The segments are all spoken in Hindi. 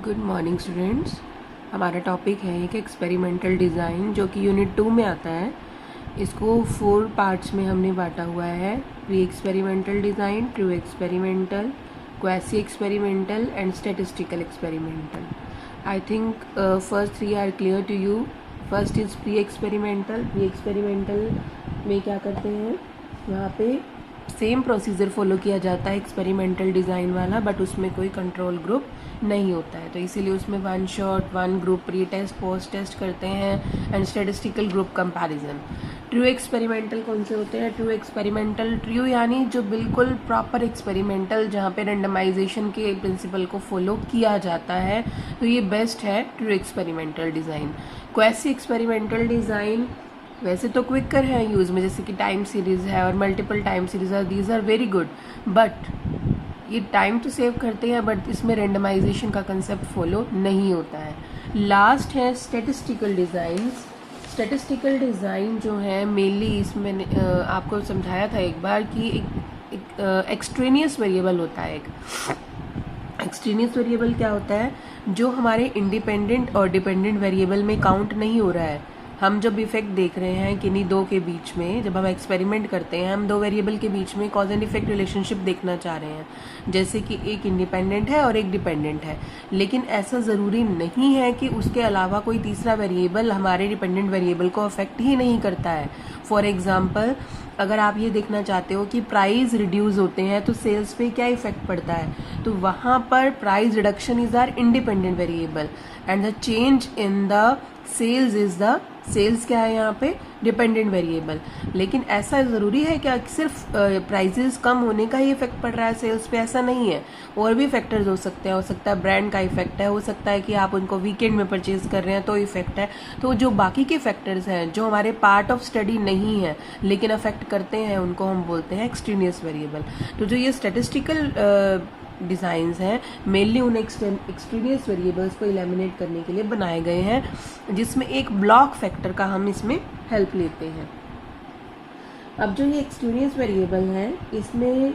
Good morning students. हमारा टॉपिक है एक एक्सपेरिमेंटल डिज़ाइन जो कि यूनिट 2 में आता है। इसको 4 पार्ट्स में हमने बांटा हुआ है। Pre experimental design, true experimental, quasi experimental and statistical experimental. I think first 3 are clear to you. First is pre experimental. Pre experimental में क्या करते हैं, वहाँ पे सेम प्रोसीजर फॉलो किया जाता है एक्सपेरिमेंटल डिज़ाइन वाला, बट उसमें कोई कंट्रोल ग्रुप नहीं होता है, तो इसीलिए उसमें 1 shot 1 group pre test post test करते हैं and statistical group comparison. True experimental कौन से होते हैं? ट्रू एक्सपेरिमेंटल, ट्रू यानी जो बिल्कुल प्रॉपर एक्सपेरिमेंटल, जहाँ पे रेंडमाइजेशन के प्रिंसिपल को फॉलो किया जाता है, तो ये बेस्ट है true experimental design. Quasi experimental design वैसे तो क्विकर है यूज़ में, जैसे कि टाइम सीरीज़ है और मल्टीपल टाइम सीरीज है, these are very good, but ये टाइम तो सेव करते हैं, बट इसमें रेंडमाइजेशन का कंसेप्ट फॉलो नहीं होता है। लास्ट है स्टैटिस्टिकल डिज़ाइंस। स्टैटिस्टिकल डिज़ाइन जो है मेनली इसमें आपको समझाया था एक बार कि एक एक्सट्रेनियस वेरिएबल होता है। एक एक्सट्रेनियस वेरिएबल क्या होता है? जो हमारे इंडिपेंडेंट और डिपेंडेंट वेरिएबल में काउंट नहीं हो रहा है। हम जब इफेक्ट देख रहे हैं किन्हीं दो के बीच में, जब हम एक्सपेरिमेंट करते हैं, हम दो वेरिएबल के बीच में कॉज एंड इफेक्ट रिलेशनशिप देखना चाह रहे हैं, जैसे कि एक इंडिपेंडेंट है और एक डिपेंडेंट है, लेकिन ऐसा ज़रूरी नहीं है कि उसके अलावा कोई तीसरा वेरिएबल हमारे डिपेंडेंट वेरिएबल को अफेक्ट ही नहीं करता है। फॉर एग्जाम्पल, अगर आप ये देखना चाहते हो कि प्राइस रिड्यूस होते हैं तो सेल्स पे क्या इफेक्ट पड़ता है, तो वहाँ पर price reduction is are independent variable and the change in the sales is the sales क्या है यहाँ पे? Dependent variable. लेकिन ऐसा ज़रूरी है क्या कि सिर्फ प्राइजेस कम होने का ही इफेक्ट पड़ रहा है सेल्स पे? ऐसा नहीं है, और भी फैक्टर्स हो सकते हैं। हो सकता है ब्रांड का इफेक्ट है, हो सकता है कि आप उनको वीकेंड में परचेज कर रहे हैं तो इफेक्ट है। तो जो बाकी के फैक्टर्स हैं जो हमारे पार्ट ऑफ स्टडी नहीं है लेकिन अफेक्ट करते हैं, उनको हम बोलते हैं एक्सट्रेनियस वेरिएबल। तो जो ये स्टैटिस्टिकल डिज़ाइंस हैं मेनली उन एक्सट्रेनियस वेरिएबल्स को एलिमिनेट करने के लिए बनाए गए हैं, जिसमें एक ब्लॉक फैक्टर का हम इसमें हेल्प लेते हैं। अब जो ये एक्सट्रेनियस वेरिएबल हैं, इसमें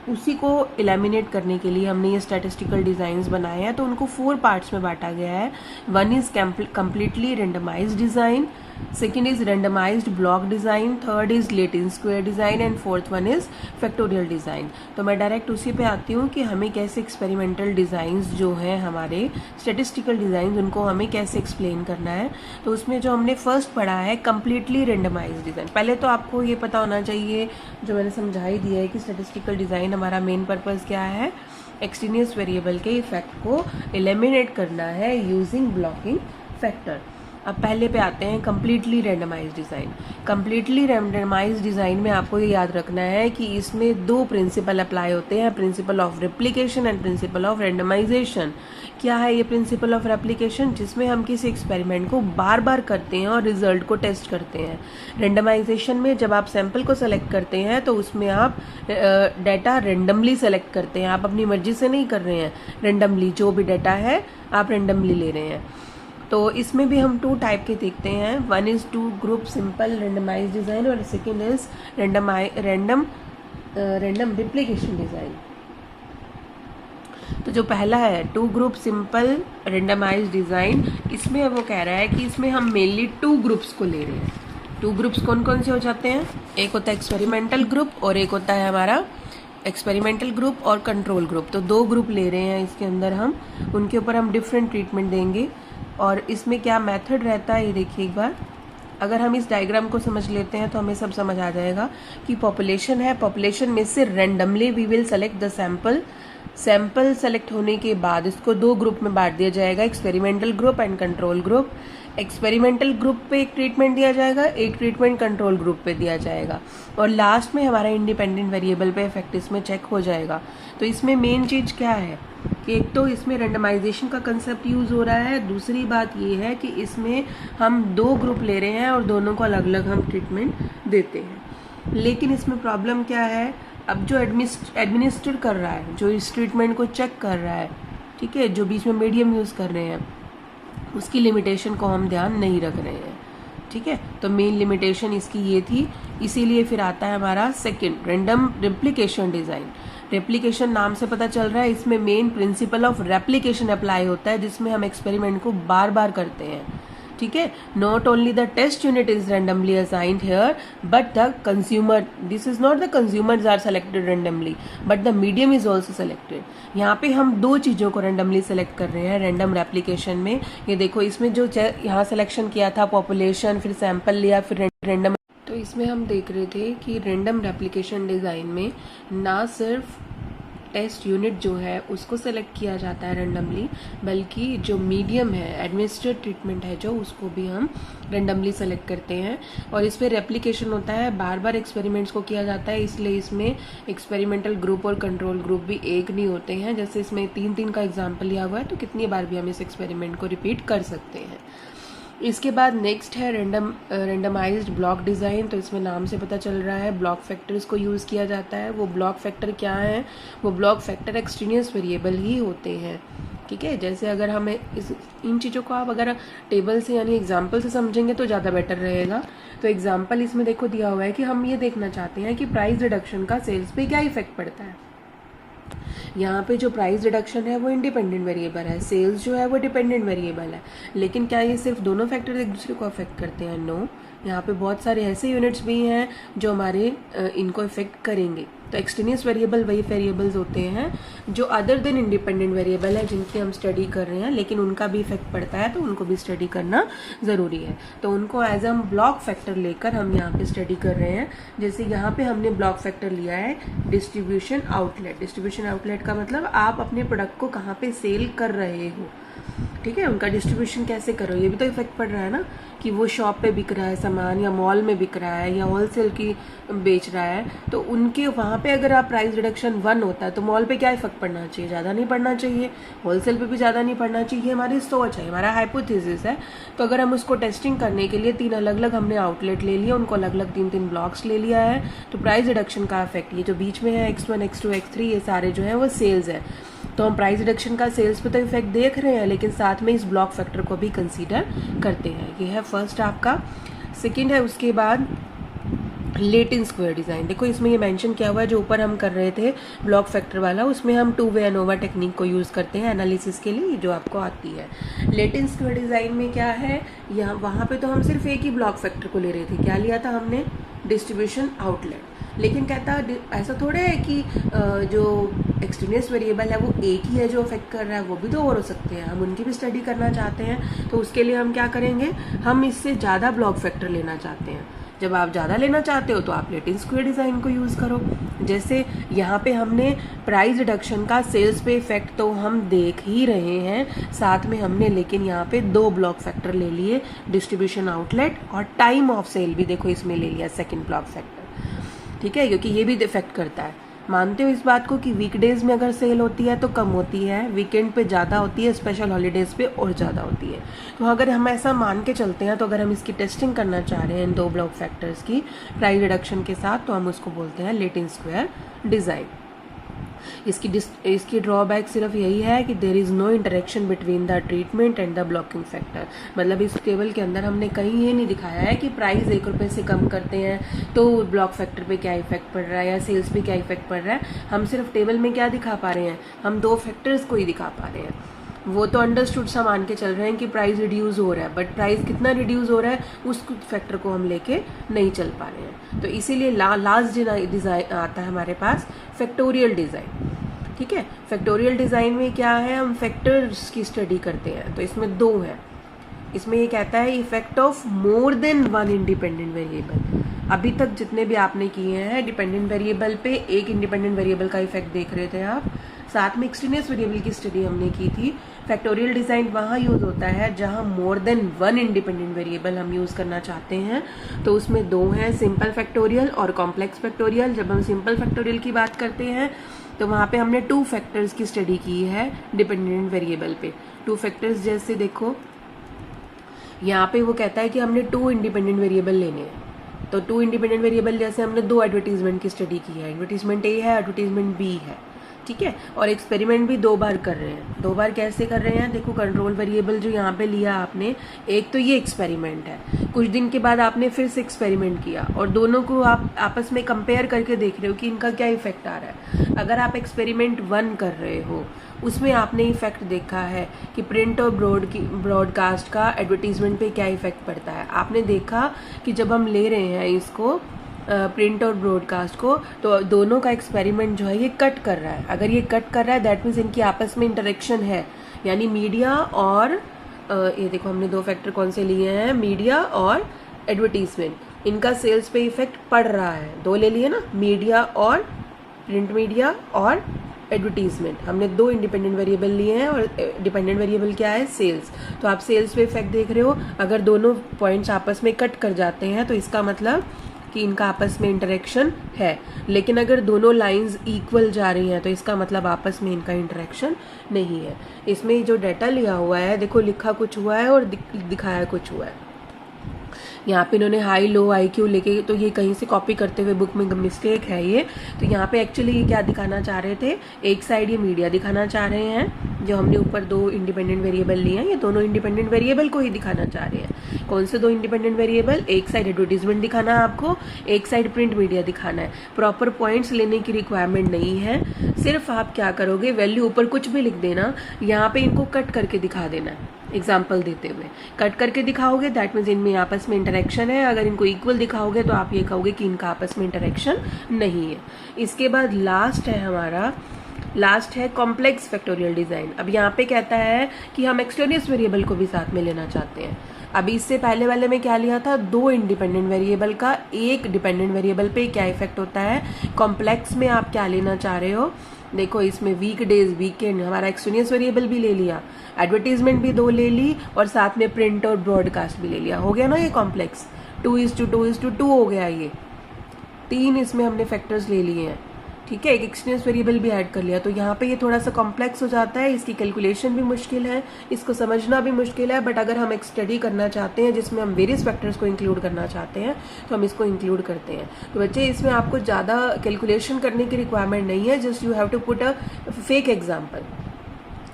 उसी को एलिमिनेट करने के लिए हमने ये स्टैटिस्टिकल डिज़ाइंस बनाए हैं, तो उनको 4 पार्ट्स में बांटा गया है। 1 is completely randomised design, second is randomised block design, third is Latin square design and fourth one is factorial design. तो मैं डायरेक्ट उसी पे आती हूँ कि हमें कैसे एक्सपेरिमेंटल डिज़ाइंस जो हैं हमारे स्टैटिस्टिकल डिज़ाइंस, उनको हमें कैसे एक्सप्लेन करना है। तो उसमें जो हमने फर्स्ट पढ़ा है कम्प्लीटली रेंडमाइज्ड डिज़ाइन। पहले तो आपको ये पता होना चाहिए, जो मैंने समझा ही दिया है, कि स्टैटिस्टिकल डिज़ाइन हमारा मेन पर्पज़ क्या है? एक्सट्रेनियस वेरिएबल के इफेक्ट को एलिमिनेट करना है यूजिंग ब्लॉकिंग फैक्टर। अब पहले पे आते हैं completely randomised design. Completely randomised design में आपको ये याद रखना है कि इसमें 2 प्रिंसिपल अप्लाई होते हैं, principle of replication and principle of randomisation. क्या है ये प्रिंसिपल ऑफ रेप्लिकेशन? जिसमें हम किसी एक्सपेरिमेंट को बार बार करते हैं और रिजल्ट को टेस्ट करते हैं। रेंडमाइजेशन में जब आप सैंपल को सेलेक्ट करते हैं तो उसमें आप डाटा रेंडमली सेलेक्ट करते हैं, आप अपनी मर्जी से नहीं कर रहे हैं, रेंडमली जो भी डाटा है आप रेंडमली ले रहे हैं। तो इसमें भी हम 2 टाइप के देखते हैं। 1 is 2 group simple randomise design और second is random replication design. तो जो पहला है 2 ग्रुप सिंपल रेंडमाइज डिज़ाइन, इसमें वो कह रहा है कि इसमें हम मेनली 2 ग्रुप्स को ले रहे हैं। 2 ग्रुप्स कौन कौन से हो जाते हैं? एक होता है एक्सपेरिमेंटल ग्रुप और एक होता है हमारा एक्सपेरिमेंटल ग्रुप और कंट्रोल ग्रुप। तो 2 ग्रुप ले रहे हैं इसके अंदर हम, उनके ऊपर हम डिफरेंट ट्रीटमेंट देंगे। और इसमें क्या मेथड रहता है ये देखिए एक बार। अगर हम इस डायग्राम को समझ लेते हैं तो हमें सब समझ आ जाएगा कि पॉपुलेशन है, पॉपुलेशन में से randomly we will select the sample. Sample select होने के बाद इसको 2 ग्रुप में बांट दिया जाएगा, experimental group and control group. Experimental group पे एक ट्रीटमेंट दिया जाएगा, एक ट्रीटमेंट कंट्रोल ग्रुप पे दिया जाएगा, और लास्ट में हमारा इंडिपेंडेंट वेरिएबल पे इफेक्ट इसमें चेक हो जाएगा। तो इसमें मेन चीज़ क्या है कि एक तो इसमें रेंडमाइजेशन का कंसेप्ट यूज़ हो रहा है, दूसरी बात ये है कि इसमें हम 2 ग्रुप ले रहे हैं और दोनों को अलग अलग हम ट्रीटमेंट देते हैं। लेकिन इसमें प्रॉब्लम क्या है? अब जो एडमिनिस्टर कर रहा है, जो इस ट्रीटमेंट को चेक कर रहा है, ठीक है, जो बीच में मीडियम यूज़ कर रहे हैं, उसकी लिमिटेशन को हम ध्यान नहीं रख रहे हैं, ठीक है। तो मेन लिमिटेशन इसकी ये थी, इसीलिए फिर आता है हमारा second random replication design. Replication नाम से पता चल रहा है, इसमें main principal of replication apply होता है, जिसमें हम एक्सपेरिमेंट को बार बार करते हैं। ठीक है, not only the test unit is randomly assigned here but the consumer, this is not the consumers are selected randomly but the medium is also selected. यहाँ पे हम दो चीज़ों को रैंडमली सेलेक्ट कर रहे हैं रैंडम रेप्लिकेशन में। ये देखो, इसमें जो यहाँ सिलेक्शन किया था पॉपुलेशन, फिर सैंपल लिया, फिर रैंडम, तो इसमें हम देख रहे थे कि रैंडम रेप्लिकेशन डिज़ाइन में ना सिर्फ टेस्ट यूनिट जो है उसको सेलेक्ट किया जाता है रैंडमली, बल्कि जो मीडियम है, एडमिनिस्ट्रेट ट्रीटमेंट है जो, उसको भी हम रैंडमली सेलेक्ट करते हैं। और इस पर रेप्लिकेशन होता है, बार बार एक्सपेरिमेंट्स को किया जाता है, इसलिए इसमें एक्सपेरिमेंटल ग्रुप और कंट्रोल ग्रुप भी एक नहीं होते हैं। जैसे इसमें 3-3 का एग्जाम्पल लिया हुआ है, तो कितनी बार भी हम इस एक्सपेरिमेंट को रिपीट कर सकते हैं। इसके बाद नेक्स्ट है रैंडमाइज्ड ब्लॉक डिज़ाइन। तो इसमें नाम से पता चल रहा है ब्लॉक फैक्टर्स को यूज़ किया जाता है। वो ब्लॉक फैक्टर क्या है? वो ब्लॉक फैक्टर एक्सट्रेनियस वेरिएबल ही होते हैं। ठीक है, जैसे अगर हमें इन चीज़ों को आप अगर टेबल से यानी एग्जाम्पल से समझेंगे तो ज़्यादा बेटर रहेगा। तो एग्जाम्पल इसमें देखो दिया हुआ है कि हम ये देखना चाहते हैं कि प्राइस रिडक्शन का सेल्स पे क्या इफेक्ट पड़ता है। यहाँ पे जो प्राइस रिडक्शन है वो इंडिपेंडेंट वेरिएबल है, सेल्स जो है वो डिपेंडेंट वेरिएबल है। लेकिन क्या ये सिर्फ दोनों फैक्टर एक दूसरे को अफेक्ट करते हैं? नो, यहाँ पे बहुत सारे ऐसे यूनिट्स भी हैं जो हमारे इनको इफेक्ट करेंगे। तो एक्सट्रेनियस वेरिएबल वही वेरिएबल्स होते हैं जो अदर देन इंडिपेंडेंट वेरिएबल है, जिनकी हम स्टडी कर रहे हैं, लेकिन उनका भी इफेक्ट पड़ता है, तो उनको भी स्टडी करना ज़रूरी है। तो उनको एज हम ब्लॉक फैक्टर लेकर हम यहाँ पे स्टडी कर रहे हैं। जैसे यहाँ पे हमने ब्लॉक फैक्टर लिया है डिस्ट्रीब्यूशन आउटलेट। डिस्ट्रीब्यूशन आउटलेट का मतलब आप अपने प्रोडक्ट को कहाँ पे सेल कर रहे हो। ठीक है, उनका डिस्ट्रीब्यूशन कैसे करो, ये भी तो इफेक्ट पड़ रहा है ना, कि वो शॉप पे बिक रहा है सामान, या मॉल में बिक रहा है, या होलसेल की बेच रहा है। तो उनके वहाँ पे अगर आप प्राइस रिडक्शन 1 होता है तो मॉल पे क्या इफेक्ट पड़ना चाहिए? ज़्यादा नहीं पड़ना चाहिए, होलसेल पे भी ज़्यादा नहीं पड़ना चाहिए। हमारी सोच है, हमारा हाइपोथेसिस है। तो अगर हम उसको टेस्टिंग करने के लिए 3 अलग अलग हमने आउटलेट ले लिया, उनको अलग अलग 3-3 ब्लॉक्स ले लिया है, तो प्राइस रिडक्शन का इफेक्ट ये जो बीच में है X1, X2, X3, ये सारे जो है वो सेल्स है। तो हम प्राइस रिडक्शन का सेल्स पे तो इफेक्ट देख रहे हैं, लेकिन साथ में इस ब्लॉक फैक्टर को भी कंसीडर करते हैं। ये है फर्स्ट आपका। सेकंड है उसके बाद लेटिन स्क्वायर डिज़ाइन। देखो इसमें ये मेंशन किया हुआ है, जो ऊपर हम कर रहे थे ब्लॉक फैक्टर वाला, उसमें हम 2 वे एनोवा टेक्निक को यूज़ करते हैं एनालिसिस के लिए, जो आपको आती है। लेटिन स्क्वायर डिज़ाइन में क्या है, यहाँ वहाँ पे तो हम सिर्फ एक ही ब्लॉक फैक्टर को ले रहे थे। क्या लिया था हमने? Distribution outlet. लेकिन कहता ऐसा थोड़ा है कि जो एक्सट्रेनियस वेरिएबल है वो एक ही है जो अफेक्ट कर रहा है, वो भी तो और हो सकते हैं, हम उनकी भी स्टडी करना चाहते हैं। तो उसके लिए हम क्या करेंगे, हम इससे ज़्यादा ब्लॉक फैक्टर लेना चाहते हैं। जब आप ज़्यादा लेना चाहते हो तो आप लेटिन स्क्वायर डिज़ाइन को यूज़ करो। जैसे यहाँ पे हमने प्राइस रिडक्शन का सेल्स पे इफेक्ट तो हम देख ही रहे हैं, साथ में हमने लेकिन यहाँ पे 2 ब्लॉक फैक्टर ले लिए, डिस्ट्रीब्यूशन आउटलेट और टाइम ऑफ सेल भी देखो इसमें ले लिया, सेकेंड ब्लॉक फैक्टर। ठीक है, क्योंकि ये भी इफेक्ट करता है। मानते हो इस बात को कि वीकडेज में अगर सेल होती है तो कम होती है, वीकेंड पे ज़्यादा होती है, स्पेशल हॉलीडेज पे और ज़्यादा होती है। तो अगर हम ऐसा मान के चलते हैं, तो अगर हम इसकी टेस्टिंग करना चाह रहे हैं इन 2 ब्लॉक फैक्टर्स की प्राइस रिडक्शन के साथ, तो हम उसको बोलते हैं लेटिन स्क्वायर डिज़ाइन। इसकी ड्रॉबैक सिर्फ यही है कि there is no interaction between the treatment and the blocking factor. मतलब इस टेबल के अंदर हमने कहीं ये नहीं दिखाया है कि प्राइस 1 रुपये से कम करते हैं तो ब्लॉक फैक्टर पे क्या इफेक्ट पड़ रहा है या सेल्स पे क्या इफेक्ट पड़ रहा है। हम सिर्फ टेबल में क्या दिखा पा रहे हैं, हम 2 फैक्टर्स को ही दिखा पा रहे हैं। वो तो अंडरस्टूड सा मान के चल रहे हैं कि प्राइस रिड्यूस हो रहा है, बट प्राइस कितना रिड्यूस हो रहा है उस फैक्टर को हम लेके नहीं चल पा रहे हैं। तो इसीलिए लास्ट डिज़ाइन आता है हमारे पास फैक्टोरियल डिज़ाइन। ठीक है, फैक्टोरियल डिज़ाइन में क्या है, हम फैक्टर्स की स्टडी करते हैं। तो इसमें 2 है। इसमें ये कहता है effect of more than 1 independent variable. अभी तक जितने भी आपने किए हैं डिपेंडेंट वेरिएबल पे एक इंडिपेंडेंट वेरिएबल का इफेक्ट देख रहे थे आप, साथ में एक्सट्रेनियस वेरिएबल की स्टडी हमने की थी। फैक्टोरियल डिज़ाइन वहाँ यूज़ होता है जहाँ मोर देन 1 इंडिपेंडेंट वेरिएबल हम यूज़ करना चाहते हैं। तो उसमें 2 हैं, सिंपल फैक्टोरियल और कॉम्प्लेक्स फैक्टोरियल। जब हम सिंपल फैक्टोरियल की बात करते हैं तो वहाँ पे हमने 2 फैक्टर्स की स्टडी की है डिपेंडेंट वेरिएबल पे। 2 फैक्टर्स जैसे देखो यहाँ पे वो कहता है कि हमने 2 इंडिपेंडेंट वेरिएबल लेने हैं। तो 2 इंडिपेंडेंट वेरिएबल जैसे हमने 2 एडवर्टीजमेंट की स्टडी की है, एडवर्टीजमेंट ए है, एडवर्टीजमेंट बी है। ठीक है। और एक्सपेरिमेंट भी 2 बार कर रहे हैं। 2 बार कैसे कर रहे हैं, देखो कंट्रोल वेरिएबल जो यहाँ पे लिया आपने, एक तो ये एक्सपेरिमेंट है, कुछ दिन के बाद आपने फिर से एक्सपेरिमेंट किया और दोनों को आप आपस में कंपेयर करके देख रहे हो कि इनका क्या इफेक्ट आ रहा है। अगर आप एक्सपेरिमेंट 1 कर रहे हो, उसमें आपने इफेक्ट देखा है कि प्रिंट और ब्रॉडकास्ट का एडवर्टीजमेंट पे क्या इफेक्ट पड़ता है। आपने देखा कि जब हम ले रहे हैं इसको प्रिंट और ब्रॉडकास्ट को, तो दोनों का एक्सपेरिमेंट जो है ये कट कर रहा है। अगर ये कट कर रहा है दैट मीन्स इनकी आपस में इंटरेक्शन है, यानी मीडिया और ये देखो हमने 2 फैक्टर कौन से लिए हैं, मीडिया और एडवर्टीजमेंट, इनका सेल्स पे इफेक्ट पड़ रहा है। 2 ले लिए ना, मीडिया और प्रिंट मीडिया और एडवर्टीजमेंट। हमने 2 इंडिपेंडेंट वेरिएबल लिए हैं और डिपेंडेंट वेरिएबल क्या है, सेल्स। तो आप सेल्स पे इफेक्ट देख रहे हो। अगर दोनों पॉइंट्स आपस में कट कर जाते हैं तो इसका मतलब कि इनका आपस में इंटरेक्शन है। लेकिन अगर दोनों लाइंस इक्वल जा रही हैं तो इसका मतलब आपस में इनका इंटरेक्शन नहीं है। इसमें जो डाटा लिया हुआ है, देखो लिखा कुछ हुआ है और दिखाया कुछ हुआ है। यहाँ पे इन्होंने हाई लो IQ लेके, तो ये कहीं से कॉपी करते हुए बुक में मिस्टेक है ये। तो यहाँ पे एक्चुअली ये क्या दिखाना चाह रहे थे, एक साइड ये मीडिया दिखाना चाह रहे हैं, जो हमने ऊपर 2 इंडिपेंडेंट वेरिएबल लिए हैं, ये दोनों इंडिपेंडेंट वेरिएबल को ही दिखाना चाह रहे हैं। कौन से 2 इंडिपेंडेंट वेरिएबल, एक साइड एडवर्टीजमेंट दिखाना है आपको, एक साइड प्रिंट मीडिया दिखाना है। प्रॉपर पॉइंट्स लेने की रिक्वायरमेंट नहीं है, सिर्फ आप क्या करोगे, वैल्यू ऊपर कुछ भी लिख देना, यहाँ पे इनको कट करके दिखा देना है। एग्जाम्पल देते हुए कट करके दिखाओगे, दैट मीन्स इनमें आपस में इंटरेक्शन है। अगर इनको इक्वल दिखाओगे तो आप ये कहोगे कि इनका आपस में इंटरेक्शन नहीं है। इसके बाद लास्ट है हमारा, लास्ट है कॉम्प्लेक्स फैक्टोरियल डिजाइन। अब यहाँ पे कहता है कि हम एक्सट्रेनियस वेरिएबल को भी साथ में लेना चाहते हैं। अभी इससे पहले वाले में क्या लिया था, 2 इंडिपेंडेंट वेरिएबल का एक डिपेंडेंट वेरिएबल पे क्या इफेक्ट होता है। कॉम्प्लेक्स में आप क्या लेना चाह रहे हो, देखो इसमें वीक डेज, वीकेंड, हमारा एक्सट्रेनियस वेरिएबल भी ले लिया, एडवर्टीजमेंट भी 2 ले ली और साथ में प्रिंट और ब्रॉडकास्ट भी ले लिया। हो गया ना ये कॉम्प्लेक्स, 2:2:2 हो गया ये। 3 इसमें हमने फैक्टर्स ले लिए हैं, ठीक है। एक एक्सट्रेनियस वेरिएबल भी ऐड कर लिया। तो यहाँ पे ये थोड़ा सा कॉम्प्लेक्स हो जाता है, इसकी कैलकुलेशन भी मुश्किल है, इसको समझना भी मुश्किल है। बट अगर हम एक स्टडी करना चाहते हैं जिसमें हम वेरियस फैक्टर्स को इंक्लूड करना चाहते हैं तो हम इसको इंक्लूड करते हैं। तो बच्चे इसमें आपको ज़्यादा कैलकुलेशन करने की रिक्वायरमेंट नहीं है, just you have to put a fake example.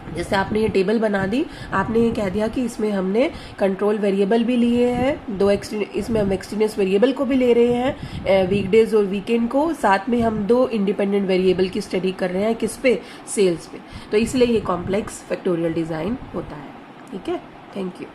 जैसे आपने ये टेबल बना दी, आपने ये कह दिया कि इसमें हमने कंट्रोल वेरिएबल भी लिए हैं, 2 इसमें हम एक्सट्रेनियस वेरिएबल को भी ले रहे हैं, वीकडेज और वीकेंड को, साथ में हम 2 इंडिपेंडेंट वेरिएबल की स्टडी कर रहे हैं, किस पे, सेल्स पे। तो इसलिए ये कॉम्प्लेक्स फैक्टोरियल डिजाइन होता है, ठीक है। Thank you.